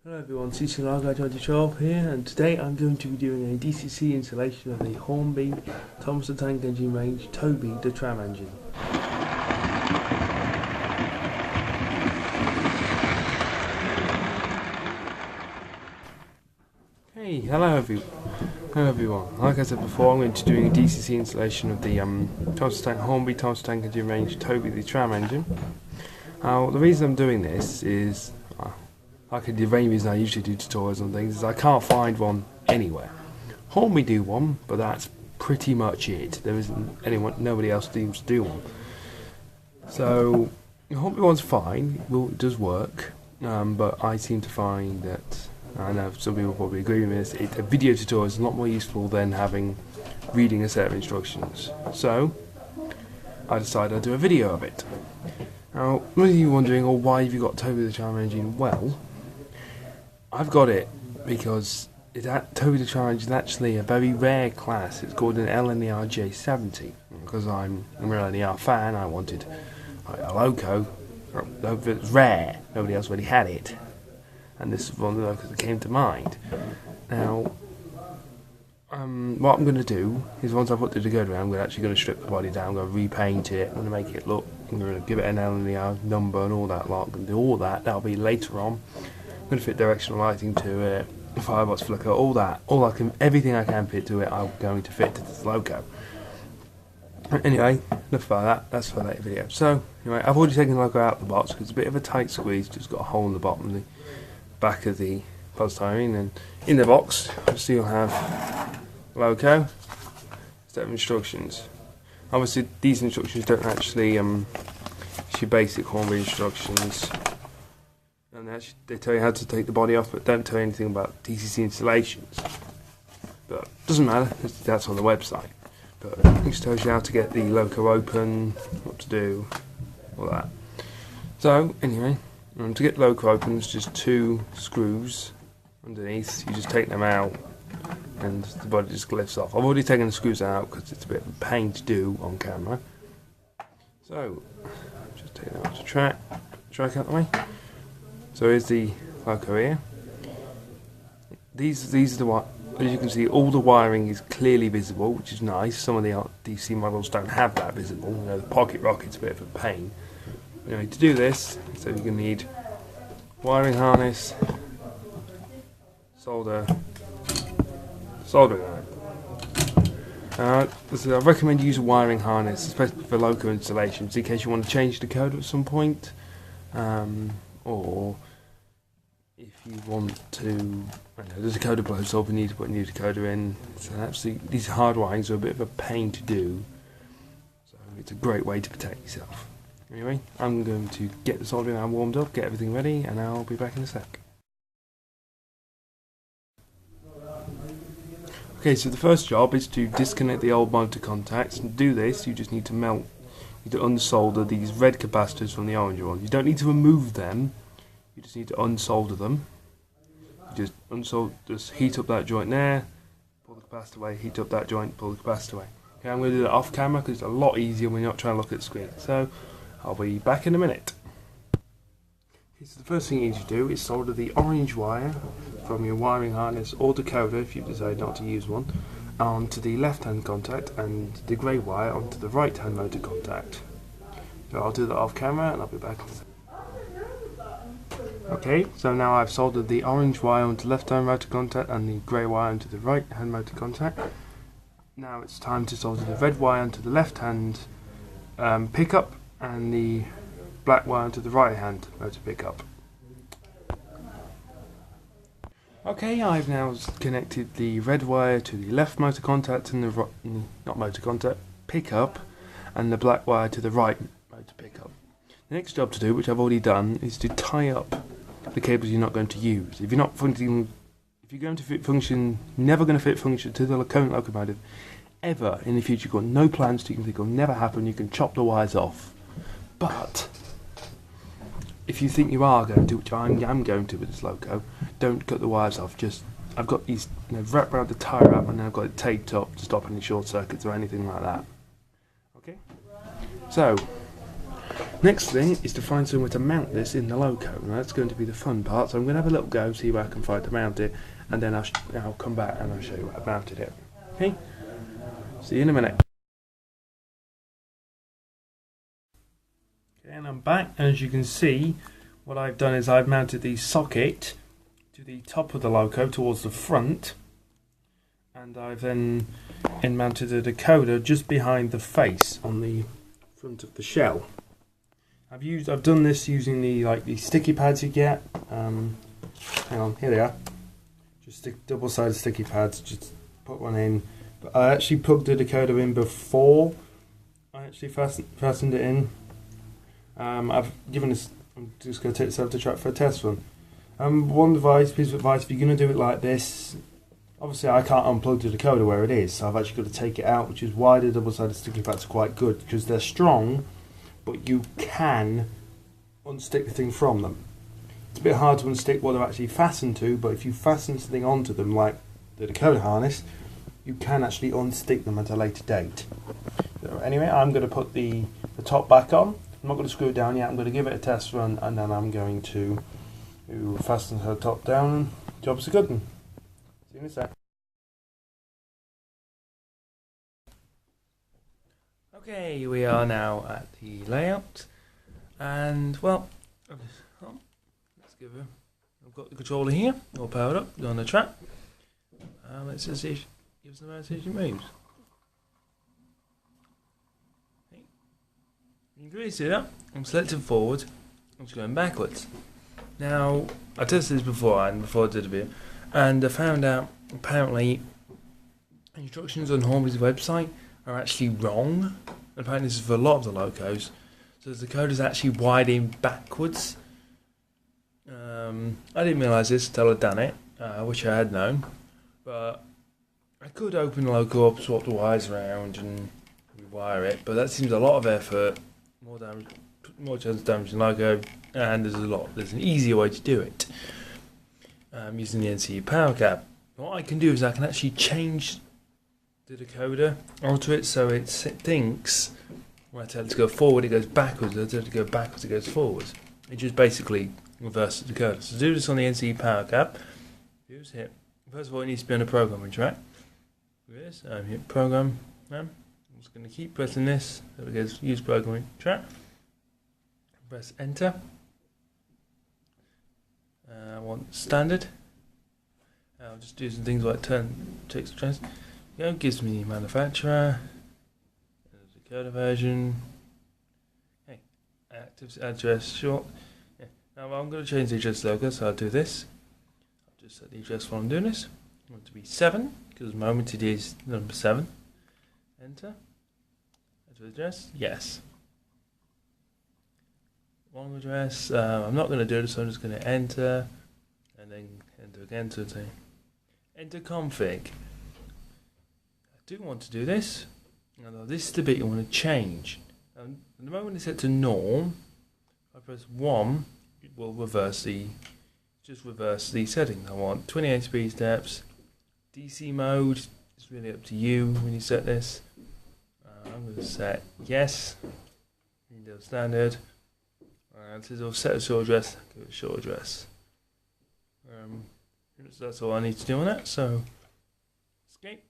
Hello everyone, CC R9046 here, and today I'm going to be doing a DCC installation of the Hornby Toby the Tram Engine range Toby the Tram Engine. Hey, hello everyone. Like I said before, I'm going to be doing a DCC installation of the Hornby Toby the Tram Engine range Toby the Tram Engine. Now, the reason I'm doing this is like the main reason I usually do tutorials on things is I can't find one anywhere. Hornby do one, but that's pretty much it. There isn't nobody else seems to do one. So the Hornby one's fine, it does work, but I seem to find that, I know some people probably agree with this, a video tutorial is a lot more useful than reading a set of instructions. So I decided I'd do a video of it. Now, one of you wondering, why have you got Toby the Tram Engine? Well, I've got it because Toby the Tram Engine is actually a very rare class. It's called an LNER-J70. Because I'm an LNER fan, I wanted a loco. It's rare, nobody else really had it. And this is one of the locos that came to mind. Now, what I'm going to do is once I put the decoder in, I'm actually going to strip the body down, I'm going to repaint it, I'm going to make it look, I'm going to give it an LNER number and all that lot. I'm going to do all that, that'll be later on. I'm going to fit directional lighting to it, firebox flicker, all that, everything I can fit to it, I'm going to fit to this loco. Anyway, enough about that, that's for a later video. So, anyway, I've already taken the loco out of the box because it's a bit of a tight squeeze, just got a hole in the bottom of the back of the polystyrene, and in the box, so you'll have loco, set of instructions. Obviously, these instructions don't actually, it's your basic Hornby instructions. And they tell you how to take the body off, but don't tell you anything about DCC installations. But it doesn't matter, that's on the website. But it just tells you how to get the loco open, what to do, all that. So, anyway, to get the loco open, there's just two screws underneath. You just take them out, and the body just lifts off. I've already taken the screws out because it's a bit of a pain to do on camera. So, just take that out to track out the way. So here's the loco here. These are the, as you can see, all the wiring is clearly visible, which is nice. Some of the DC models don't have that visible. You know, the pocket rocket's a bit of a pain. Anyway, to do this, so you're going to need wiring harness, soldering iron. So I recommend you use a wiring harness, especially for loco installations, in case you want to change the code at some point, or if you want to, there's a decoder blows up and you need to put a new decoder in. So actually, these hard wirings are a bit of a pain to do, so it's a great way to protect yourself. Anyway, I'm going to get the soldering iron warmed up, get everything ready, and I'll be back in a sec. Okay, so the first job is to disconnect the old motor contacts. And to do this, you just need to unsolder these red capacitors from the orange ones. You don't need to remove them, you just need to unsolder them. You just heat up that joint there, pull the capacitor away, heat up that joint, pull the capacitor away. Okay, I'm going to do that off camera because it's a lot easier when you're not trying to look at the screen. So, I'll be back in a minute. Okay, so the first thing you need to do is solder the orange wire from your wiring harness or decoder, if you decide not to use one, onto the left hand contact, and the grey wire onto the right hand motor contact. So I'll do that off camera and I'll be back in a second. Okay, so now I've soldered the orange wire onto the left hand motor contact and the grey wire onto the right hand motor contact. Now it's time to solder the red wire onto the left hand pickup and the black wire onto the right hand motor pickup. Okay, I've now connected the red wire to the left motor contact and the pickup, and the black wire to the right motor pickup. The next job to do, which I've already done, is to tie up the cables you're not going to use. If you're going to fit function, never going to fit function to the current locomotive ever in the future. You've got no plans to, you can think it'll never happen, you can chop the wires off. But if you think you are going to, which I am going to with this loco, don't cut the wires off. I've got these wrapped around the tyre up, and then I've got it taped up to stop any short circuits or anything like that. Okay. So Next thing is to find somewhere to mount this in the loco. Now that's going to be the fun part, so I'm going to have a little go, see where I can find to mount it, and then I'll come back and I'll show you where I mounted it. Okay? See you in a minute. Okay, and I'm back, and as you can see, what I've done is I've mounted the socket to the top of the loco towards the front, and I've then mounted a decoder just behind the face on the front of the shell. I've done this using the sticky pads you get. Hang on, here they are. Just double-sided sticky pads. Just put one in. But I actually plugged the decoder in before I actually fastened it in. I've given this. I'm just going to take this over to track for a test run. One piece of advice: if you're going to do it like this, obviously I can't unplug the decoder where it is, so I've actually got to take it out, which is why the double-sided sticky pads are quite good, because they're strong, but you can unstick the thing from them. It's a bit hard to unstick what they're actually fastened to, but if you fasten something onto them, like the decoder harness, you can actually unstick them at a later date. So anyway, I'm going to put the top back on. I'm not going to screw it down yet. I'm going to give it a test run, and then I'm going to fasten her top down. Job's a good one. See you in a sec. Okay, we are now at the layout, and well, let's give her. I've got the controller here, all powered up, on the track. Let's just see if gives the message it moves. Okay. You can really see that. I'm selecting forward, I'm just going backwards. Now, I tested this before I did the video, and I found out apparently instructions on Hornby's website are actually wrong. Apparently this is for a lot of the locos. So the code is actually widening backwards. I didn't realise this until I'd done it. I wish I had known. But I could open the loco up, swap the wires around and rewire it, but that seems a lot of effort, more chance of damaging the loco, and there's an easier way to do it. Using the NCU power cap. What I can do is I can actually change the decoder onto it so it thinks when I tell it to go forward it goes backwards, when I tell it to go backwards it goes forwards. It just basically reverses the decoder. So to do this on the NCU power cap, just hit. First of all, it needs to be on a programming track. This, hit program. I'm just going to keep pressing this so it goes use programming track. Press enter. I want standard. I'll just do some things like text address. Gives me manufacturer. There's the decoder version. Okay, active address short. Yeah. Now I'm going to change the address logo, so I'll do this. I'll just set the address while I'm doing this. I want it to be 7 because at the moment it is number 7. Enter. Address. Yes. Wrong address. I'm not going to do this, so I'm just going to enter and then enter again to say enter config. I do want to do this. Now this is the bit you want to change. At the moment it's set to norm. If I press 1, it will reverse the setting. I want 28 speed steps. DC mode is really up to you when you set this. I'm going to set yes. Windows standard. And this will set a short address. Give it a short address. That's all I need to do on that. So escape.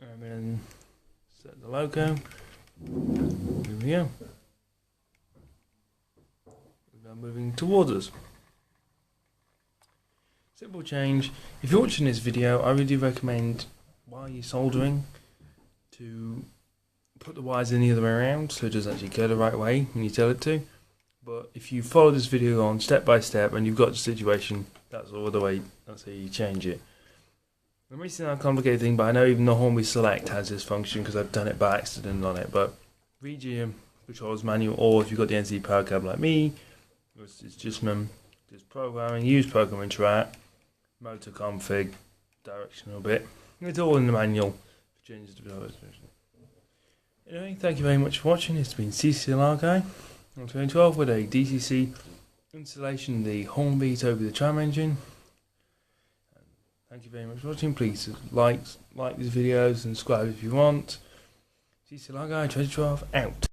And then set the logo. Here we go. We're now moving towards us. Simple change. If you're watching this video, I really recommend while you're soldering to put the wires in the other way around so it does actually go the right way when you tell it to. But if you follow this video on step by step and you've got the situation, that's all the way. That's how you change it. It may seem like a complicated thing, but I know even the Hornby Select has this function because I've done it by accident on it. But read your controls manual, or if you've got the NC power cable like me, it's just programming, use programming track, motor config, directional bit. It's all in the manual. Changes the Anyway, thank you very much for watching. It's been CCLR Guy on 2012 with a DCC installation of the Hornby Toby the Tram Engine. Thank you very much for watching. Please like these videos and subscribe if you want. CCLR Guy 2012 out.